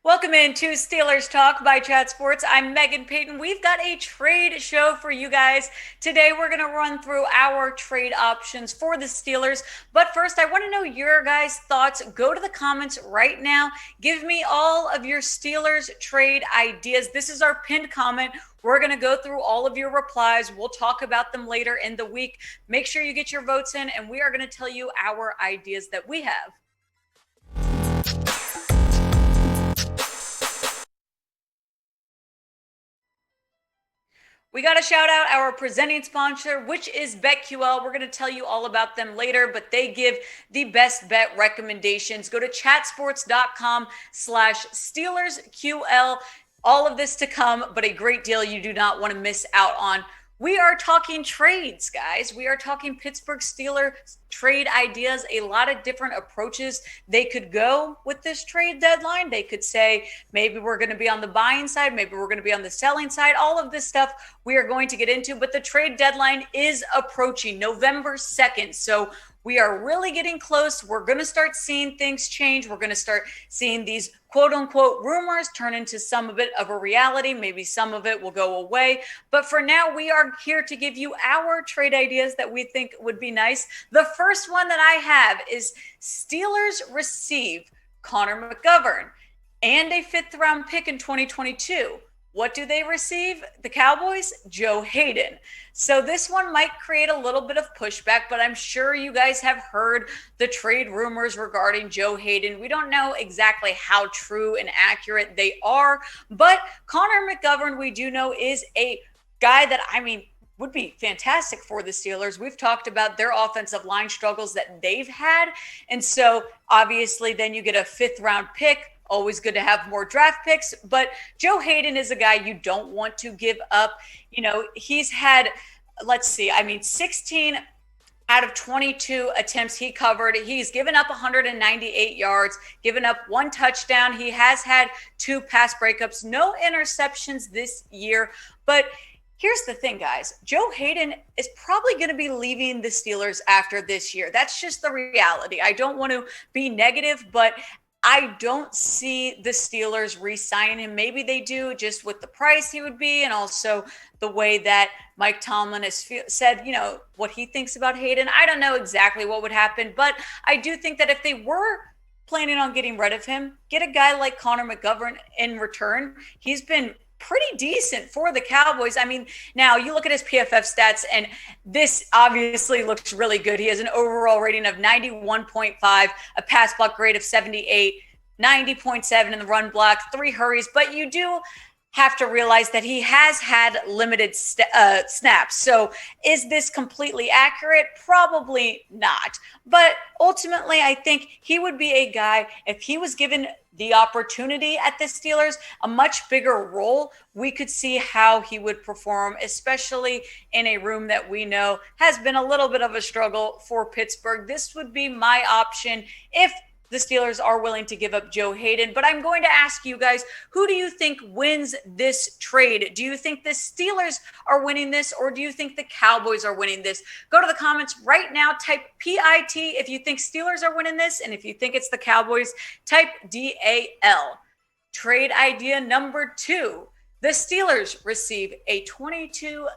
Welcome into Steelers Talk by Chat Sports. I'm Megan Payton. We've got a trade show for you guys. Today, we're going to run through our trade options for the Steelers. But first, I want to know your guys' thoughts. Go to the comments right now. Give me all of your Steelers trade ideas. This is our pinned comment. We're going to go through all of your replies. We'll talk about them later in the week. Make sure you get your votes in, and we are going to tell you our ideas that we have. We got to shout out our presenting sponsor, which is BetQL. We're going to tell you all about them later, but they give the best bet recommendations. Go to chatsports.com/SteelersQL. All of this to come, but a great deal you do not want to miss out on. We are talking trades, guys. We are talking Pittsburgh Steelers trade ideas, a lot of different approaches they could go with this trade deadline. They could say, maybe we're going to be on the buying side, maybe we're going to be on the selling side. All of this stuff we are going to get into, but the trade deadline is approaching November 2nd. So we are really getting close. We're going to start seeing things change. We're going to start seeing these quote unquote rumors turn into some of it of a reality. Maybe some of it will go away. But for now, we are here to give you our trade ideas that we think would be nice. The first one that I have is Steelers receive Connor McGovern and a 5th round pick in 2022. What do they receive? The Cowboys? Joe Haden. So this one might create a little bit of pushback, but I'm sure you guys have heard the trade rumors regarding Joe Haden. We don't know exactly how true and accurate they are, but Connor McGovern, we do know, is a guy that, would be fantastic for the Steelers. We've talked about their offensive line struggles that they've had. And so obviously then you get a 5th round pick. Always good to have more draft picks, but Joe Haden is a guy you don't want to give up. He's had, 16 out of 22 attempts he covered. He's given up 198 yards, given up 1 touchdown. He has had 2 pass breakups, no interceptions this year. But here's the thing, guys. Joe Haden is probably going to be leaving the Steelers after this year. That's just the reality. I don't want to be negative, but I don't see the Steelers re-signing him. Maybe they do, just with the price he would be, and also the way that Mike Tomlin has said, what he thinks about Haden. I don't know exactly what would happen, but I do think that if they were planning on getting rid of him, get a guy like Connor McGovern in return. He's been pretty decent for the Cowboys. Now you look at his PFF stats, and this obviously looks really good. He has an overall rating of 91.5, a pass block grade of 78, 90.7 in the run block, 3 hurries. But you do have to realize that he has had limited snaps. So is this completely accurate? Probably not. But ultimately, I think he would be a guy, if he was given the opportunity at the Steelers, a much bigger role, we could see how he would perform, especially in a room that we know has been a little bit of a struggle for Pittsburgh. This would be my option if the Steelers are willing to give up Joe Haden. But I'm going to ask you guys, who do you think wins this trade? Do you think the Steelers are winning this, or do you think the Cowboys are winning this? Go to the comments right now, type PIT if you think Steelers are winning this, and if you think it's the Cowboys, type DAL. Trade idea number 2. The Steelers receive a 22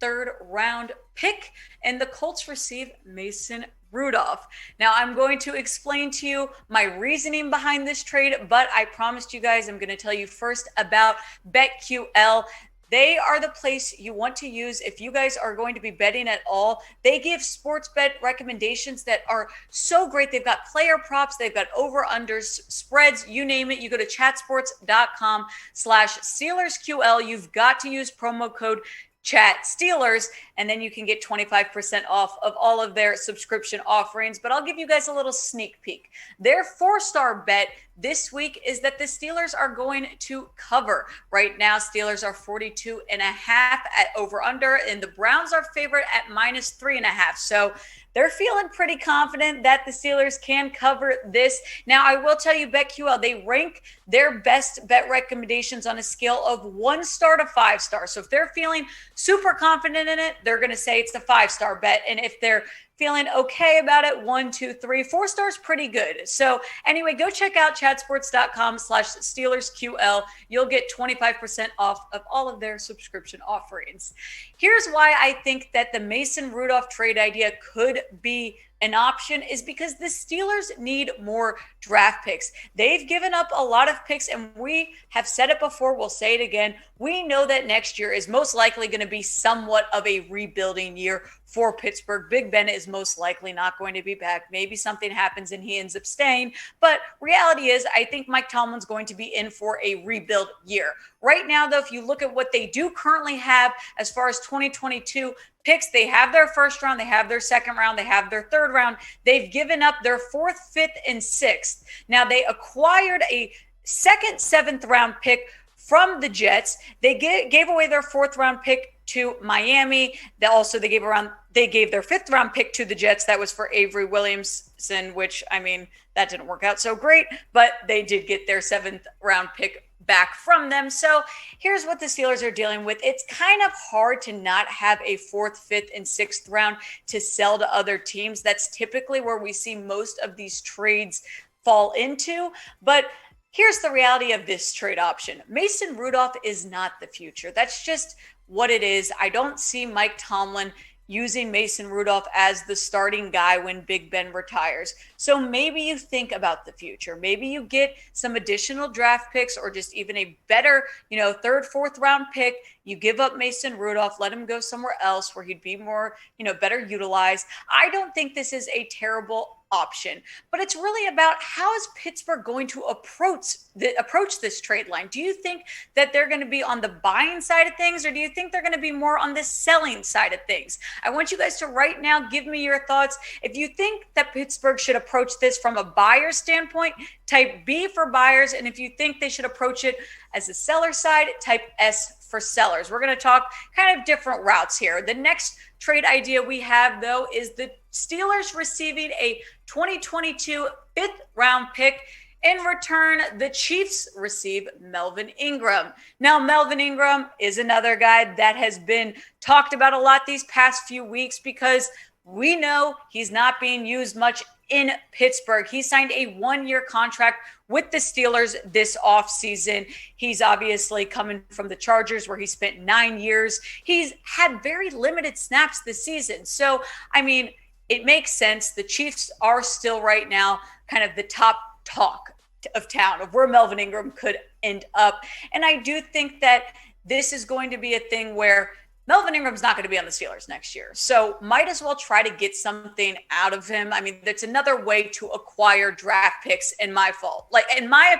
3rd round pick, and the Colts receive Mason Rudolph. Now, I'm going to explain to you my reasoning behind this trade, but I promised you guys I'm going to tell you first about BetQL. They are the place you want to use if you guys are going to be betting at all. They give sports bet recommendations that are so great. They've got player props. They've got over-unders, spreads, you name it. You go to chatsports.com/SteelersQL. You've got to use promo code Chat Steelers, and then you can get 25% off of all of their subscription offerings. But I'll give you guys a little sneak peek. Their 4-star bet this week is that the Steelers are going to cover. Right now, Steelers are 42.5 at over under, and the Browns are favorite at -3.5. So they're feeling pretty confident that the Steelers can cover this. Now, I will tell you, BetQL, they rank their best bet recommendations on a scale of 1 star to 5 stars. So if they're feeling super confident in it, they're going to say it's a 5-star bet. And if they're feeling okay about it. 1, 2, 3, 4 stars, pretty good. So anyway, go check out chatsports.com/SteelersQL. You'll get 25% off of all of their subscription offerings. Here's why I think that the Mason Rudolph trade idea could be an option is because the Steelers need more draft picks. They've given up a lot of picks, and we have said it before, we'll say it again. We know that next year is most likely going to be somewhat of a rebuilding year for Pittsburgh. Big Ben is most likely not going to be back. Maybe something happens and he ends up staying. But reality is, I think Mike Tomlin's going to be in for a rebuild year. Right now, though, if you look at what they do currently have as far as 2022 picks, they have their first round, they have their second round, they have their third round. They've given up their fourth, fifth, and sixth. Now, they acquired a second, seventh round pick from the Jets. They gave away their fourth round pick to Miami. They gave their fifth round pick to the Jets. That was for Avery Williamson, which, I mean, that didn't work out so great, but they did get their seventh round pick back from them. So here's what the Steelers are dealing with. It's kind of hard to not have a fourth, fifth, and sixth round to sell to other teams. That's typically where we see most of these trades fall into. But here's the reality of this trade option. Mason Rudolph is not the future. That's just what it is. I don't see Mike Tomlin using Mason Rudolph as the starting guy when Big Ben retires. So maybe you think about the future. Maybe you get some additional draft picks or just even a better, third, fourth round pick. You give up Mason Rudolph, let him go somewhere else where he'd be more, better utilized. I don't think this is a terrible option, but it's really about how is Pittsburgh going to approach this trade line? Do you think that they're going to be on the buying side of things, or do you think they're going to be more on the selling side of things? I want you guys to right now give me your thoughts. If you think that Pittsburgh should approach this from a buyer standpoint, type B for buyers, and if you think they should approach it as a seller side, type S for sellers. We're going to talk kind of different routes here. The next trade idea we have, though, is the Steelers receiving a 2022 fifth round pick. In return, the Chiefs receive Melvin Ingram. Now, Melvin Ingram is another guy that has been talked about a lot these past few weeks because we know he's not being used much in Pittsburgh. He signed a one-year contract with the Steelers this offseason. He's obviously coming from the Chargers where he spent 9 years. He's had very limited snaps this season. So, I mean, it makes sense. The Chiefs are still right now kind of the top talk of town of where Melvin Ingram could end up. And I do think that this is going to be a thing where Melvin Ingram's not going to be on the Steelers next year. So might as well try to get something out of him. I mean, that's another way to acquire draft picks in my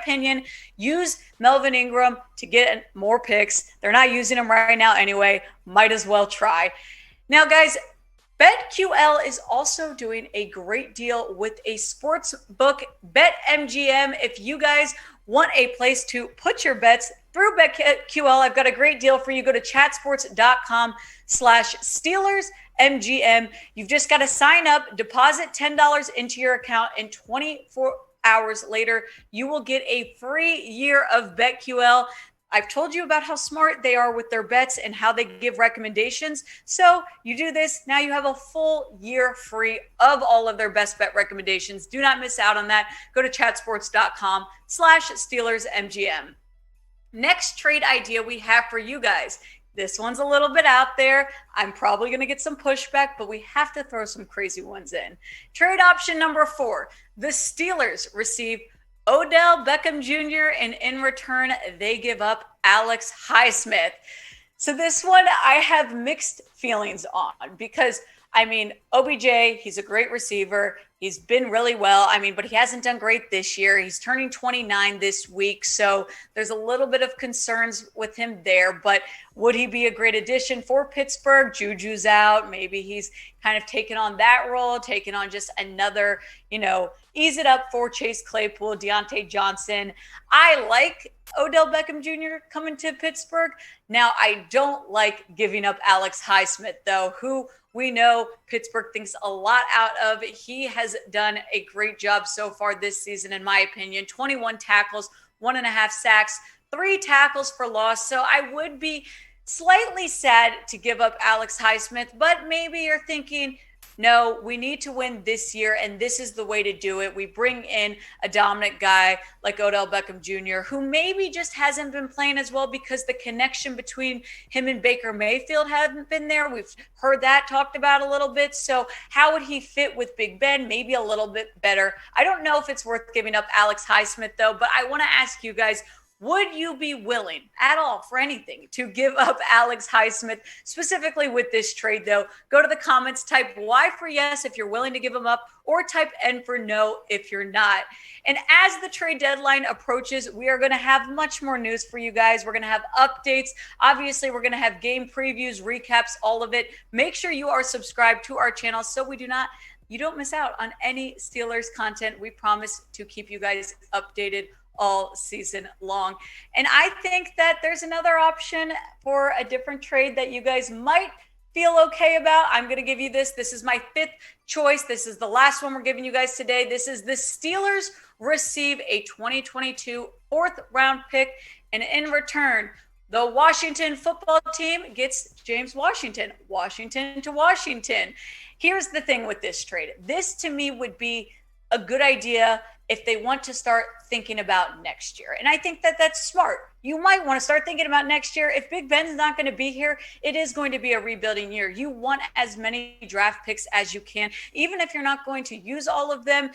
opinion, use Melvin Ingram to get more picks. They're not using him right now anyway. Might as well try. Now, guys, BetQL is also doing a great deal with a sports book, BetMGM. If you guys want a place to put your bets through BetQL, I've got a great deal for you. Go to chatsports.com/SteelersMGM. You've just got to sign up, deposit $10 into your account, and 24 hours later, you will get a free year of BetQL. I've told you about how smart they are with their bets and how they give recommendations. So you do this, now you have a full year free of all of their best bet recommendations. Do not miss out on that. Go to chatsports.com/SteelersMGM. Next trade idea we have for you guys. This one's a little bit out there. I'm probably going to get some pushback, but we have to throw some crazy ones in. Trade option number 4. The Steelers receive Odell Beckham Jr., and in return, they give up Alex Highsmith. So this one I have mixed feelings on because, OBJ, he's a great receiver. He's been really well. But he hasn't done great this year. He's turning 29 this week, so there's a little bit of concerns with him there. But would he be a great addition for Pittsburgh? Juju's out. Maybe he's kind of taken on that role, taken on just another, ease it up for Chase Claypool, Deontay Johnson. I like Odell Beckham Jr. coming to Pittsburgh. Now, I don't like giving up Alex Highsmith, though, who we know Pittsburgh thinks a lot out of. He has done a great job so far this season, in my opinion. 21 tackles, 1.5 sacks, 3 tackles for loss. So I would be slightly sad to give up Alex Highsmith, but maybe you're thinking, no, we need to win this year, and this is the way to do it. We bring in a dominant guy like Odell Beckham Jr., who maybe just hasn't been playing as well because the connection between him and Baker Mayfield hasn't been there. We've heard that talked about a little bit. So how would he fit with Big Ben? Maybe a little bit better. I don't know if it's worth giving up Alex Highsmith, though, but I want to ask you guys, would you be willing at all for anything to give up Alex Highsmith, specifically with this trade, though? Go to the comments, type Y for yes if you're willing to give him up, or type N for no if you're not. And as the trade deadline approaches, we are going to have much more news for you guys. We're going to have updates. Obviously, we're going to have game previews, recaps, all of it. Make sure you are subscribed to our channel so you don't miss out on any Steelers content. We promise to keep you guys updated all season long. And I think that there's another option for a different trade that you guys might feel okay about. I'm going to give you this. This is my 5th choice. This is the last one we're giving you guys today. This is the Steelers receive a 2022 4th round pick, and in return, the Washington football team gets James Washington. Washington to Washington. Here's the thing with this trade. This to me would be a good idea if they want to start thinking about next year. And I think that that's smart. You might want to start thinking about next year. If Big Ben's not going to be here, it is going to be a rebuilding year. You want as many draft picks as you can, even if you're not going to use all of them,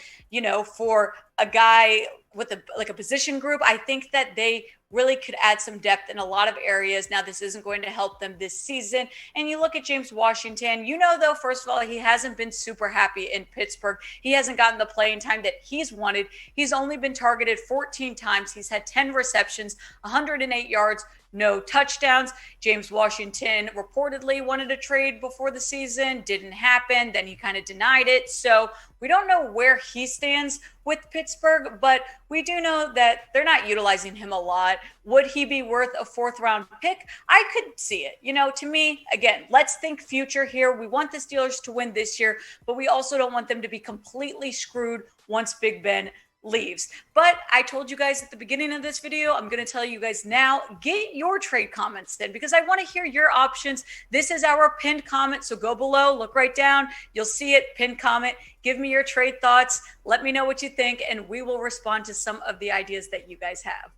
for a guy with a position group. I think that they really could add some depth in a lot of areas. Now, this isn't going to help them this season. And you look at James Washington, though, first of all, he hasn't been super happy in Pittsburgh. He hasn't gotten the playing time that he's wanted. He's only been targeted 14 times. He's had 10 receptions, 108 yards, no touchdowns. James Washington reportedly wanted a trade before the season. Didn't happen. Then he kind of denied it. So we don't know where he stands with Pittsburgh, but we do know that they're not utilizing him a lot. Would he be worth a 4th round pick? I could see it. To me, again, let's think future here. We want the Steelers to win this year, but we also don't want them to be completely screwed once Big Ben leaves. But I told you guys at the beginning of this video, I'm going to tell you guys now, get your trade comments in because I want to hear your options. This is our pinned comment. So go below, look right down. You'll see it, pinned comment. Give me your trade thoughts. Let me know what you think, and we will respond to some of the ideas that you guys have.